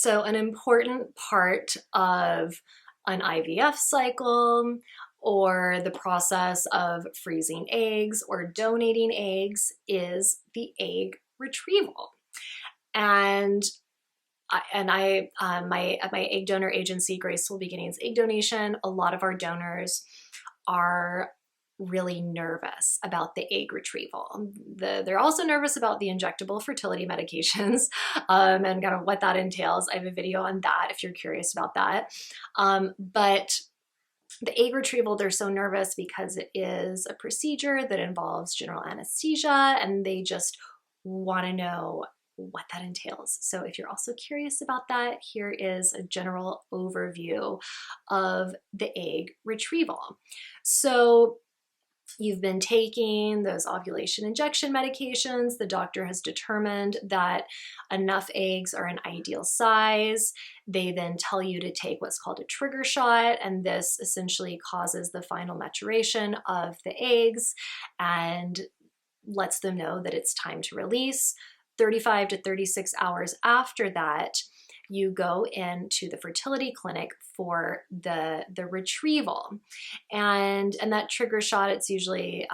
So an important part of an IVF cycle or the process of freezing eggs or donating eggs is the egg retrieval. And at my egg donor agency, Graceful Beginnings Egg Donation, a lot of our donors are really nervous about the egg retrieval. They're also nervous about the injectable fertility medications and kind of what that entails. I have a video on that if you're curious about that. But the egg retrieval, they're so nervous because it is a procedure that involves general anesthesia, and they just want to know what that entails. So if you're also curious about that, here is a general overview of the egg retrieval. So you've been taking those ovulation injection medications. The doctor has determined that enough eggs are an ideal size. They then tell you to take what's called a trigger shot, and this essentially causes the final maturation of the eggs and lets them know that it's time to release. 35 to 36 hours after that, you go into the fertility clinic for the retrieval. And that trigger shot, it's usually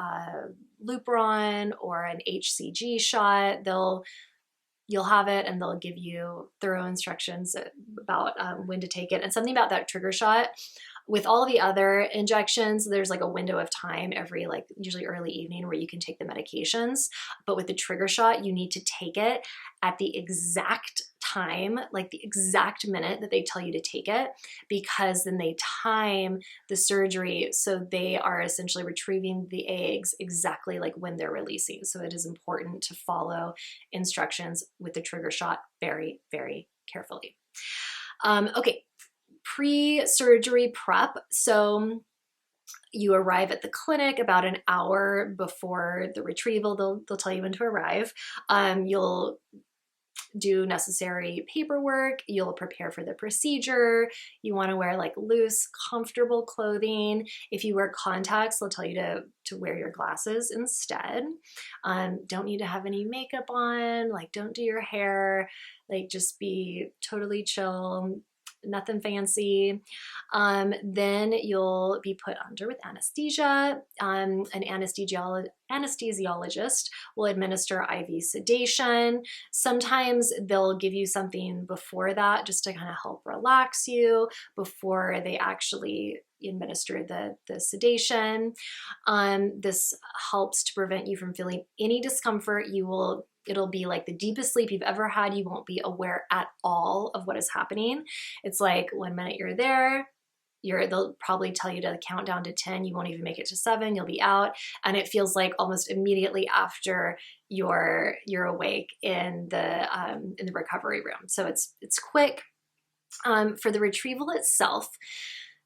Lupron or an HCG shot. You'll have it and they'll give you thorough instructions about when to take it. And something about that trigger shot, with all the other injections, there's like a window of time every usually early evening where you can take the medications. But with the trigger shot, you need to take it at the exact time, like the exact minute that they tell you to take it, because then they time the surgery so they are essentially retrieving the eggs exactly like when they're releasing. So it is important to follow instructions with the trigger shot very, very carefully. Okay. Pre-surgery prep. So you arrive at the clinic about an hour before the retrieval. They'll tell you when to arrive. You'll do necessary paperwork. You'll prepare for the procedure. You want to wear like loose, comfortable clothing. If you wear contacts, they'll tell you to wear your glasses instead. Don't need to have any makeup on. Like, don't do your hair. Like, just be totally chill. Nothing fancy. Then you'll be put under with anesthesia. An anesthesiologist will administer IV sedation. Sometimes they'll give you something before that just to kind of help relax you before they actually administer the sedation. This helps to prevent you from feeling any discomfort. It'll be like the deepest sleep you've ever had. You won't be aware at all of what is happening. It's like 1 minute you're there, they'll probably tell you to count down to 10. You won't even make it to 7. You'll be out. And it feels like almost immediately after you're awake in the recovery room. So it's quick. For the retrieval itself,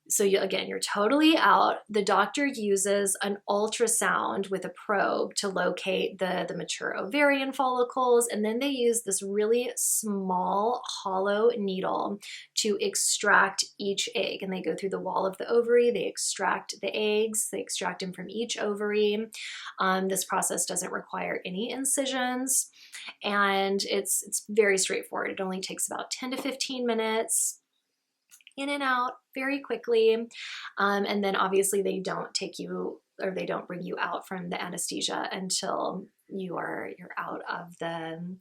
so you're totally out. The doctor uses an ultrasound with a probe to locate the mature ovarian follicles, and then they use this really small hollow needle to extract each egg. And they go through the wall of the ovary, they extract the eggs, they extract them from each ovary. This process doesn't require any incisions, and it's very straightforward. It only takes about 10 to 15 minutes. In and out very quickly. And then obviously they don't bring you out from the anesthesia until you're out of the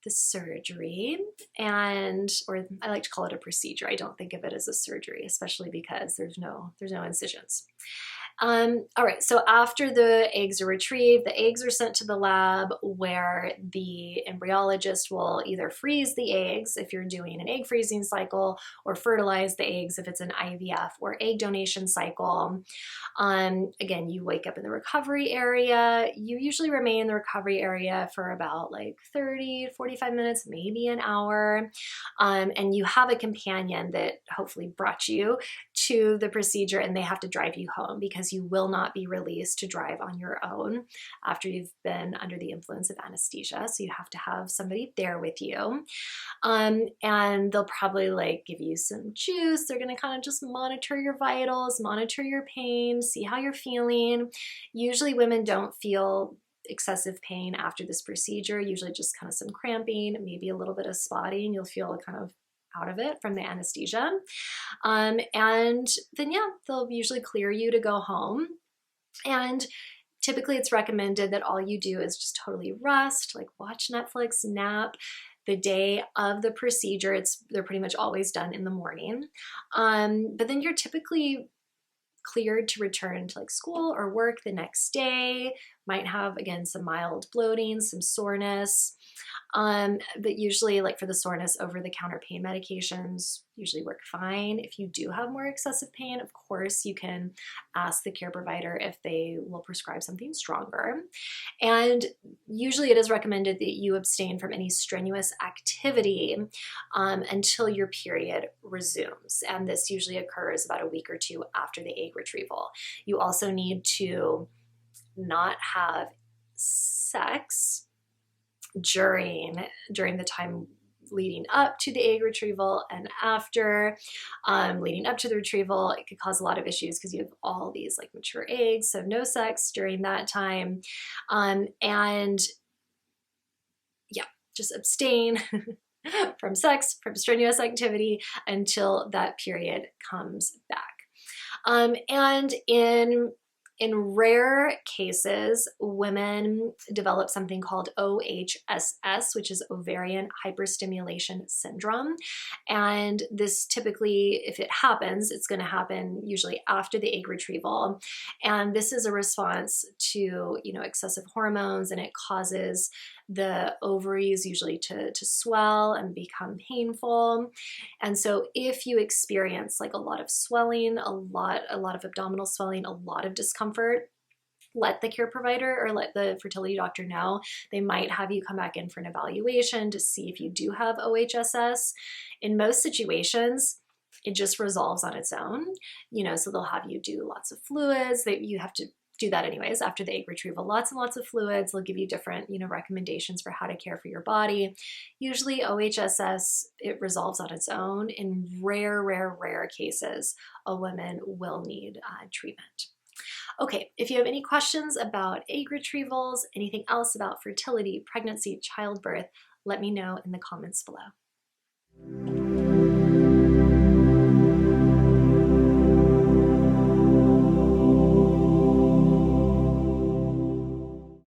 surgery. Or I like to call it a procedure. I don't think of it as a surgery, especially because there's no incisions. All right, so after the eggs are retrieved, the eggs are sent to the lab where the embryologist will either freeze the eggs if you're doing an egg freezing cycle, or fertilize the eggs if it's an IVF or egg donation cycle. Again, you wake up in the recovery area. You usually remain in the recovery area for about like 30, 45 minutes, maybe an hour. And you have a companion that hopefully brought you to the procedure, and they have to drive you home because you will not be released to drive on your own after you've been under the influence of anesthesia. So you have to have somebody there with you. And they'll probably give you some juice. They're going to kind of just monitor your vitals, monitor your pain, see how you're feeling. Usually women don't feel excessive pain after this procedure, usually just kind of some cramping, maybe a little bit of spotting. You'll feel kind of out of it from the anesthesia. And then, yeah, they'll usually clear you to go home. And typically it's recommended that all you do is just totally rest, like watch Netflix, nap. The day of the procedure, they're pretty much always done in the morning. But then you're typically cleared to return to like school or work the next day. Might have, again, some mild bloating, some soreness. But usually, like for the soreness, over-the-counter pain medications usually work fine. If you do have more excessive pain, of course, you can ask the care provider if they will prescribe something stronger. And usually it is recommended that you abstain from any strenuous activity until your period resumes. And this usually occurs about a week or two after the egg retrieval. You also need to not have sex during the time leading up to the egg retrieval and after. Leading up to the retrieval, it could cause a lot of issues because you have all these like mature eggs, so no sex during that time. And yeah, just abstain from sex, from strenuous activity until that period comes back. And in rare cases, women develop something called OHSS, which is ovarian hyperstimulation syndrome. And this typically, if it happens, it's going to happen usually after the egg retrieval. And this is a response to, excessive hormones, and it causes the ovaries usually to swell and become painful. And so if you experience like a lot of swelling, a lot of abdominal swelling, a lot of discomfort, let the care provider or let the fertility doctor know. They might have you come back in for an evaluation to see if you do have OHSS. In most situations, it just resolves on its own, so they'll have you do lots of fluids. You have to do that anyways after the egg retrieval, lots and lots of fluids. They'll give you different, recommendations for how to care for your body. Usually OHSS, it resolves on its own. In rare cases, a woman will need treatment. Okay, if you have any questions about egg retrievals, anything else about fertility, pregnancy, childbirth, let me know in the comments below.